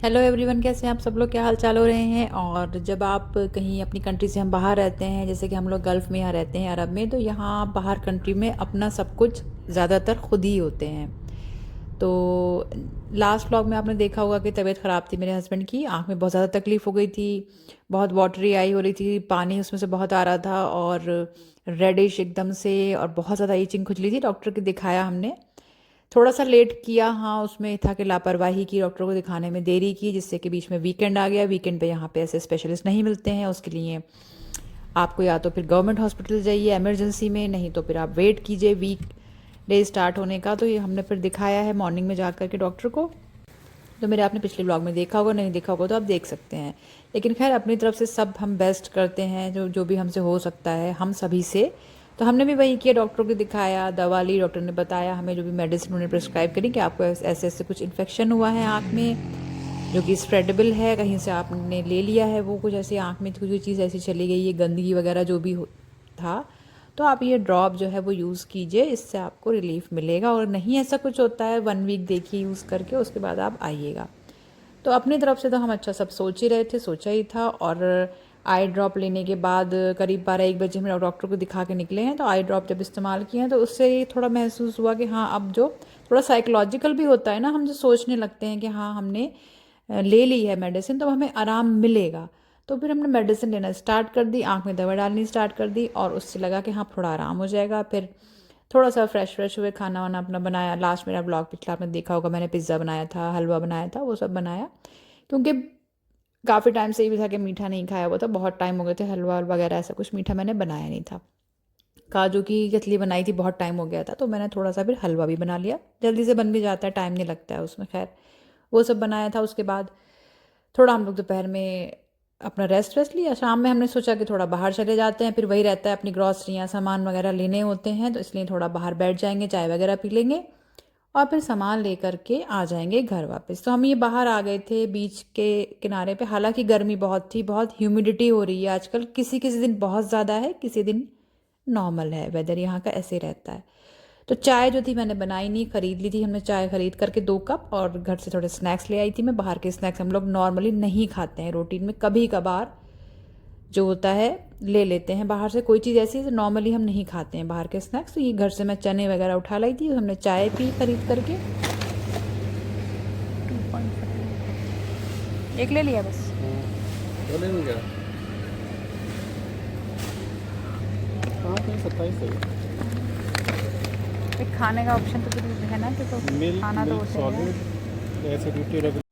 Hello everyone, कैसे हैं आप सब लोग? क्या हाल चाल हो रहे हैं? और जब आप कहीं अपनी कंट्री से हम बाहर रहते हैं, जैसे कि हम लोग गल्फ़ में यहाँ रहते हैं, अरब में, तो यहाँ बाहर कंट्री में अपना सब कुछ ज़्यादातर खुद ही होते हैं। तो लास्ट व्लॉग में आपने देखा होगा कि तबीयत ख़राब थी मेरे हस्बैंड की, आँख में बहुत ज़्यादा तकलीफ़ हो गई थी, बहुत वाटरी आई हो रही थी, पानी उसमें से बहुत आ रहा था और रेडिश एकदम से, और बहुत ज़्यादा ईचिंग खुजली थी। डॉक्टर को दिखाया हमने, थोड़ा सा लेट किया, हाँ उसमें था कि लापरवाही की, डॉक्टर को दिखाने में देरी की, जिससे कि बीच में वीकेंड आ गया। वीकेंड पे यहाँ पे ऐसे स्पेशलिस्ट नहीं मिलते हैं, उसके लिए आपको या तो फिर गवर्नमेंट हॉस्पिटल जाइए इमरजेंसी में, नहीं तो फिर आप वेट कीजिए वीक डे स्टार्ट होने का। तो ये हमने फिर दिखाया है मॉर्निंग में जा कर के डॉक्टर को। तो मेरे आपने पिछले ब्लॉग में देखा होगा, नहीं देखा होगा तो आप देख सकते हैं। लेकिन खैर अपनी तरफ से सब हम बेस्ट करते हैं, जो जो भी हमसे हो सकता है हम सभी से। तो हमने भी वही किया, डॉक्टर को दिखाया, दवा ली, डॉक्टर ने बताया हमें जो भी मेडिसिन उन्होंने प्रिस्क्राइब करी कि आपको ऐसे ऐसे कुछ इन्फेक्शन हुआ है आँख में, जो कि स्प्रेडेबल है, कहीं से आपने ले लिया है वो, कुछ ऐसी आँख में कुछ चीज़ ऐसी चली गई है, गंदगी वगैरह जो भी था, तो आप ये ड्रॉप जो है वो यूज़ कीजिए, इससे आपको रिलीफ मिलेगा। और नहीं ऐसा कुछ होता है, 1 वीक देखिए यूज़ करके, उसके बाद आप आइएगा। तो अपनी तरफ से तो हम अच्छा सब सोच ही रहे थे, सोचा ही था। और आई ड्रॉप लेने के बाद करीब 12-1 बजे हम डॉक्टर को दिखा के निकले हैं। तो आई ड्रॉप जब इस्तेमाल किए हैं तो उससे ये थोड़ा महसूस हुआ कि हाँ, अब जो थोड़ा साइकोलॉजिकल भी होता है ना, हम जो सोचने लगते हैं कि हाँ हमने ले ली है मेडिसिन तो हमें आराम मिलेगा, तो फिर हमने मेडिसिन लेना स्टार्ट कर दी, आँख में दवा डालनी स्टार्ट कर दी, और उससे लगा कि हाँ थोड़ा आराम हो जाएगा। फिर थोड़ा सा फ्रेश हुए, खाना वाना अपना बनाया। लास्ट मेरा ब्लॉग पिछला आपने देखा होगा, मैंने पिज़्ज़ा बनाया था, हलवा बनाया था, वो सब बनाया, क्योंकि काफ़ी टाइम से ये भी था कि मीठा नहीं खाया हुआ था, बहुत टाइम हो गए थे, हलवा वगैरह ऐसा कुछ मीठा मैंने बनाया नहीं था। काजू की कतली बनाई थी, बहुत टाइम हो गया था, तो मैंने थोड़ा सा फिर हलवा भी बना लिया, जल्दी से बन भी जाता है, टाइम नहीं लगता है उसमें। खैर वो सब बनाया था। उसके बाद थोड़ा हम लोग दोपहर में अपना रेस्ट वेस्ट लिया। शाम में हमने सोचा कि थोड़ा बाहर चले जाते हैं, फिर वही रहता है, अपनी ग्रॉसरियाँ सामान वगैरह लेने होते हैं, तो इसलिए थोड़ा बाहर बैठ जाएंगे, चाय वगैरह पी लेंगे और फिर सामान लेकर के आ जाएंगे घर वापस। तो हम ये बाहर आ गए थे बीच के किनारे पे। हालांकि गर्मी बहुत थी, बहुत ह्यूमिडिटी हो रही है आजकल, किसी किसी दिन बहुत ज़्यादा है, किसी दिन नॉर्मल है, वेदर यहाँ का ऐसे रहता है। तो चाय जो थी मैंने बनाई नहीं, ख़रीद ली थी हमने चाय, ख़रीद करके 2 कप, और घर से थोड़े स्नैक्स ले आई थी मैं। बाहर के स्नैक्स हम लोग नॉर्मली नहीं खाते हैं रूटीन में, कभी कभार जो होता है ले लेते हैं बाहर से, कोई चीज़ ऐसी नॉर्मली हम नहीं खाते हैं बाहर के स्नैक्स। तो ये घर से मैं चने वगैरह उठा लाई थी, हमने चाय पी खरीद करके। 2.5 एक ले लिया बस। तो नहीं गया। हाँ तो 27 है। एक खाने का ऑप्शन तो फिर है ना, कि तो मिल्क खाना तो मिल्क होता है। Solid acidity regular.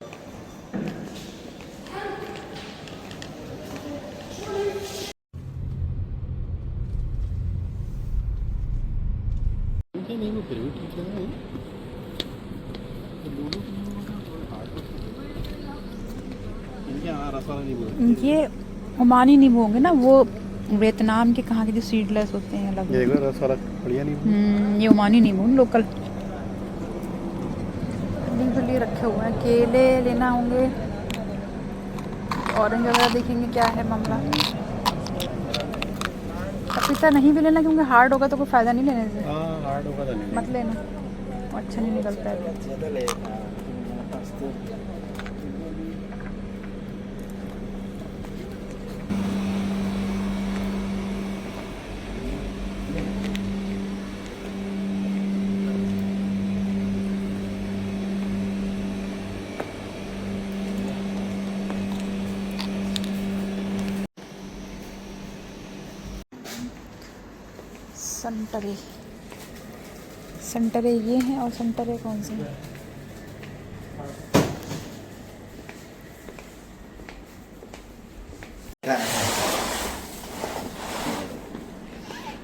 नहीं वो फिर भी ठीक है ना। इनके यहाँ रसवाला नहीं बोलते। ये ओमानी नींबू होंगे ना, वो वियतनाम के कहाँ के जो सीडलेस होते हैं अलग। ये रसवाला बढ़िया नहीं। ये ओमानी नींबू लोकल लिए रखे हुए हैं। केले लेना होंगे, ऑरेंज वगैरह देखेंगे क्या है मामला। पपीता नहीं भी लेना, क्योंकि हार्ड होगा तो कोई फ़ायदा नहीं लेने से, हाँ हार्ड होगा तो नहीं मत लेना, अच्छा नहीं निकलता है। संतरे, संतरे ये हैं, और संतरे कौन से हैं?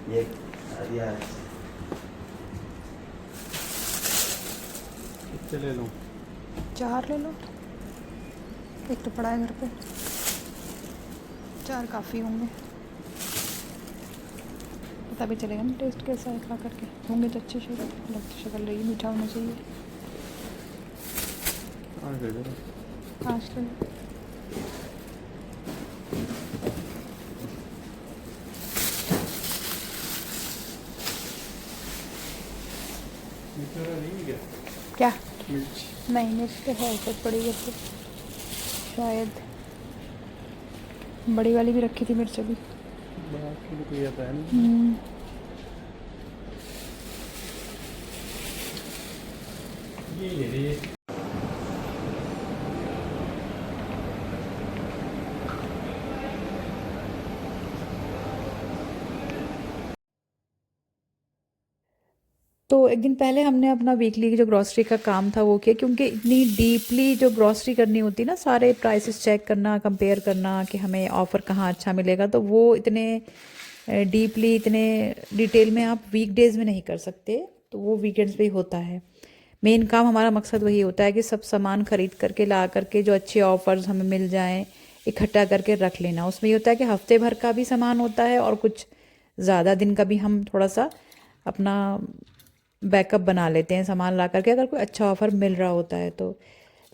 ये कितने ले लूँ? 4 ले लो, एक तो पड़ा है घर पे, 4 काफ़ी होंगे, पता भी चलेगा ना टेस्ट कैसा है खा करके। होंगे तो अच्छी शक्ल रही, मीठा होना चाहिए। हाँ दे दो। 5 ले लो। नहीं क्या? क्या? मिर्च नहीं, मिर्च तो है, सब पड़ी है तो। शायद बड़ी वाली भी रखी थी मिर्च अभी। बाकी तो कोई आता है नहीं। ये ले रही है। तो एक दिन पहले हमने अपना वीकली जो ग्रॉसरी का काम था वो किया, क्योंकि इतनी डीपली जो ग्रॉसरी करनी होती ना, सारे प्राइसेस चेक करना, कंपेयर करना कि हमें ऑफ़र कहाँ अच्छा मिलेगा, तो वो इतने डीपली, इतने डिटेल में आप वीकडेज़ में नहीं कर सकते, तो वो वीकेंड्स पे ही होता है। मेन काम हमारा मकसद वही होता है कि सब सामान ख़रीद करके ला करके जो अच्छे ऑफ़र्स हमें मिल जाएं इकट्ठा करके रख लेना। उसमें ये होता है कि हफ्ते भर का भी सामान होता है और कुछ ज़्यादा दिन का भी हम थोड़ा सा अपना बैकअप बना लेते हैं सामान ला करके, अगर कोई अच्छा ऑफ़र मिल रहा होता है तो।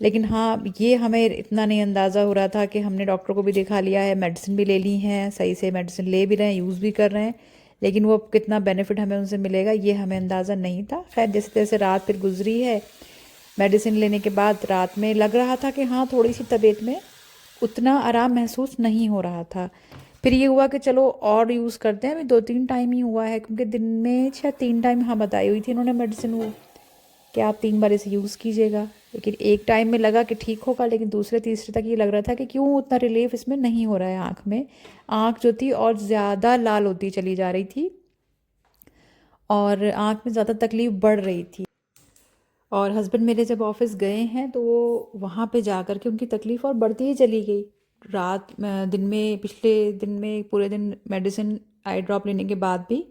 लेकिन हाँ, ये हमें इतना नहीं अंदाज़ा हो रहा था कि हमने डॉक्टर को भी दिखा लिया है, मेडिसिन भी ले ली हैं, सही से मेडिसिन ले भी रहे हैं, यूज़ भी कर रहे हैं, लेकिन वो कितना बेनिफिट हमें उनसे मिलेगा ये हमें अंदाज़ा नहीं था। खैर जैसे तैसे रात फिर गुजरी है। मेडिसिन लेने के बाद रात में लग रहा था कि हाँ, थोड़ी सी तबीयत में उतना आराम महसूस नहीं हो रहा था। फिर ये हुआ कि चलो और यूज़ करते हैं। अभी 2-3 टाइम ही हुआ है, क्योंकि दिन में शायद 3 टाइम हाँ बताई हुई थी इन्होंने मेडिसिन वो, कि आप 3 बार इसे यूज़ कीजिएगा। लेकिन एक टाइम में लगा कि ठीक होगा, लेकिन दूसरे तीसरे तक ये लग रहा था कि क्यों उतना रिलीफ इसमें नहीं हो रहा है आँख में। आँख जो थी और ज़्यादा लाल होती चली जा रही थी और आँख में ज़्यादा तकलीफ़ बढ़ रही थी। और हस्बैंड मेरे जब ऑफिस गए हैं तो वो वहाँ पे जा कर के उनकी तकलीफ़ और बढ़ती ही चली गई। दिन में, पिछले दिन में पूरे दिन मेडिसिन आई ड्रॉप लेने के बाद भी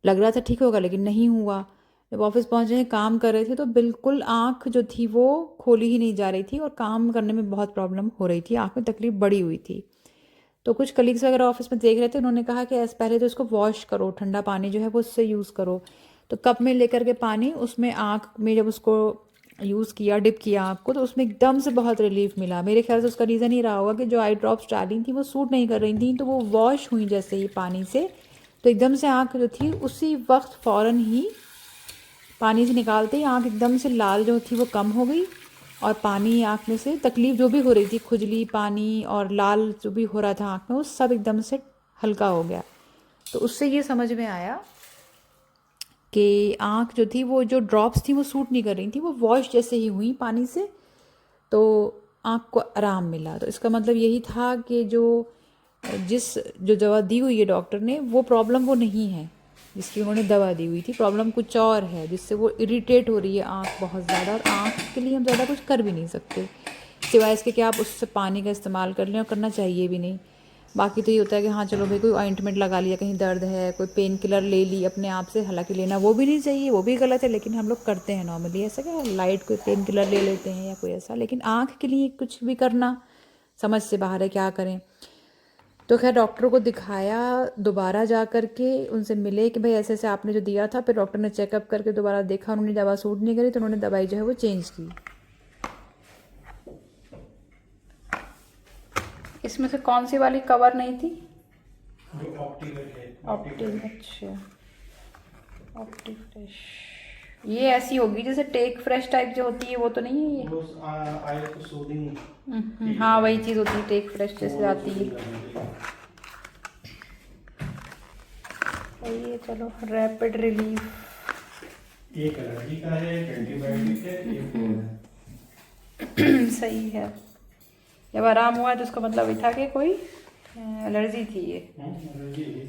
लग रहा था ठीक होगा, लेकिन नहीं हुआ। जब ऑफिस पहुँचे, काम कर रहे थे, तो बिल्कुल आँख जो थी वो खोली ही नहीं जा रही थी और काम करने में बहुत प्रॉब्लम हो रही थी, आँख में तकलीफ़ बढ़ी हुई थी। तो कुछ कलीग्स वगैरह ऑफिस में देख रहे थे, उन्होंने कहा कि पहले तो इसको वॉश करो, ठंडा पानी जो है वो उससे यूज़ करो। तो कप में लेकर के पानी, उसमें आँख में जब उसको यूज़ किया, डिप किया आँख को, तो उसमें एकदम से बहुत रिलीफ मिला। मेरे ख्याल से उसका रीज़न ही रहा होगा कि जो आई ड्रॉप्स डाली थी वो सूट नहीं कर रही थी, तो वो वॉश हुई जैसे ही पानी से, तो एकदम से आँख जो थी उसी वक्त फ़ौरन ही पानी से निकालते ही आँख एकदम से लाल जो थी वो कम हो गई, और पानी आँख में से, तकलीफ़ जो भी हो रही थी, खुजली, पानी और लाल जो भी हो रहा था आँख में, वो सब एकदम से हल्का हो गया। तो उससे ये समझ में आया कि आँख जो थी, वो जो ड्रॉप्स थी वो सूट नहीं कर रही थी, वो वॉश जैसे ही हुई पानी से, तो आँख को आराम मिला। तो इसका मतलब यही था कि जो दवा दी हुई है डॉक्टर ने, वो प्रॉब्लम वो नहीं है जिसकी उन्होंने दवा दी हुई थी। प्रॉब्लम कुछ और है, जिससे वो इरिटेट हो रही है आँख बहुत ज़्यादा, और आँख के लिए हम ज़्यादा कुछ कर भी नहीं सकते सिवाय इसके कि आप उससे पानी का इस्तेमाल कर लें, और करना चाहिए भी नहीं। बाकी तो ये होता है कि हाँ चलो भाई, कोई ऑइंटमेंट लगा लिया, कहीं दर्द है, कोई पेन किलर ले ली अपने आप से, हालांकि लेना वो भी नहीं चाहिए, वो भी गलत है, लेकिन हम लोग करते हैं नॉर्मली ऐसा, क्या लाइट कोई पेन किलर ले लेते हैं या कोई ऐसा। लेकिन आँख के लिए कुछ भी करना समझ से बाहर है, क्या करें। तो खैर डॉक्टर को दिखाया, दोबारा जा कर के उनसे मिले कि भाई ऐसे ऐसे आपने जो दिया था। फिर डॉक्टर ने चेकअप करके दोबारा देखा, उन्होंने दवा सूट नहीं करी, तो उन्होंने दवाई जो है वो चेंज की। इसमें से कौन सी वाली कवर नहीं थी? ऑप्टिक, अच्छा, ऑप्टिक फ्रेश। ये ऐसी होगी जैसे टेक फ्रेश टाइप जो होती है, वो तो नहीं है ये? हाँ वही चीज़ होती है, टेक फ्रेश जैसे आती है। ये चलो, रैपिड रिलीफ। एक एलर्जी का है, एक एंटीबायोटिक है, एक सही है। जब आराम हुआ तो उसका मतलब ये था कि कोई एलर्जी थी।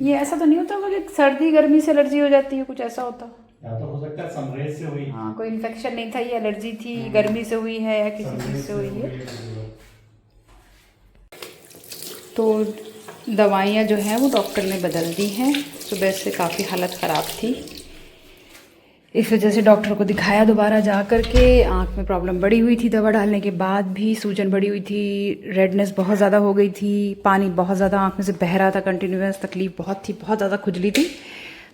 ये ऐसा तो नहीं होता होगा कि सर्दी गर्मी से एलर्जी हो जाती है, कुछ ऐसा होता? या तो हो सकता है सनराइज से हुई। हाँ, कोई इन्फेक्शन नहीं था, ये एलर्जी थी, गर्मी से हुई है या किसी चीज़ से हुई है। तो दवाइयाँ जो हैं वो डॉक्टर ने बदल दी हैं। सुबह से काफ़ी हालत ख़राब थी, इस वजह से डॉक्टर को दिखाया दोबारा जा कर के। आँख में प्रॉब्लम बढ़ी हुई थी, दवा डालने के बाद भी सूजन बढ़ी हुई थी, रेडनेस बहुत ज़्यादा हो गई थी, पानी बहुत ज़्यादा आँख में से बह रहा था कंटिन्यूस, तकलीफ़ बहुत थी, बहुत ज़्यादा खुजली थी।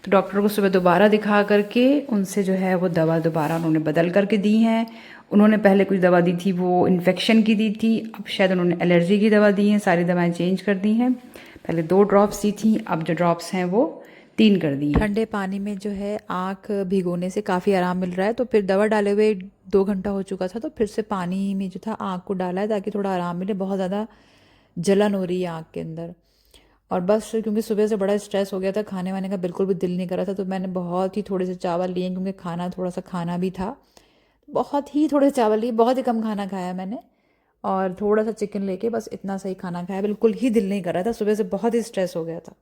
तो डॉक्टर को सुबह दोबारा दिखा करके उनसे जो है वो दवा दोबारा उन्होंने बदल करके दी हैं। उन्होंने पहले कुछ दवा दी थी वो इन्फेक्शन की दी थी, अब शायद उन्होंने एलर्जी की दवा दी हैं, सारी दवाएँ चेंज कर दी हैं। पहले 2 ड्रॉप्स दी थी, अब जो ड्रॉप्स हैं वो 3 कर दिए। ठंडे पानी में जो है आँख भिगोने से काफ़ी आराम मिल रहा है, तो फिर दवा डाले हुए 2 घंटा हो चुका था, तो फिर से पानी में जो था आँख को डाला है ताकि थोड़ा आराम मिले। बहुत ज़्यादा जलन हो रही है आँख के अंदर। और बस क्योंकि सुबह से बड़ा स्ट्रेस हो गया था, खाने वाने का बिल्कुल भी दिल नहीं कर रहा था, तो मैंने बहुत ही थोड़े से चावल लिए क्योंकि खाना थोड़ा सा खाना भी था। बहुत ही थोड़े चावल लिए, बहुत ही कम खाना खाया मैंने, और थोड़ा सा चिकन लेके बस इतना सही खाना खाया। बिल्कुल ही दिल नहीं कर रहा था, सुबह से बहुत ही स्ट्रेस हो गया था।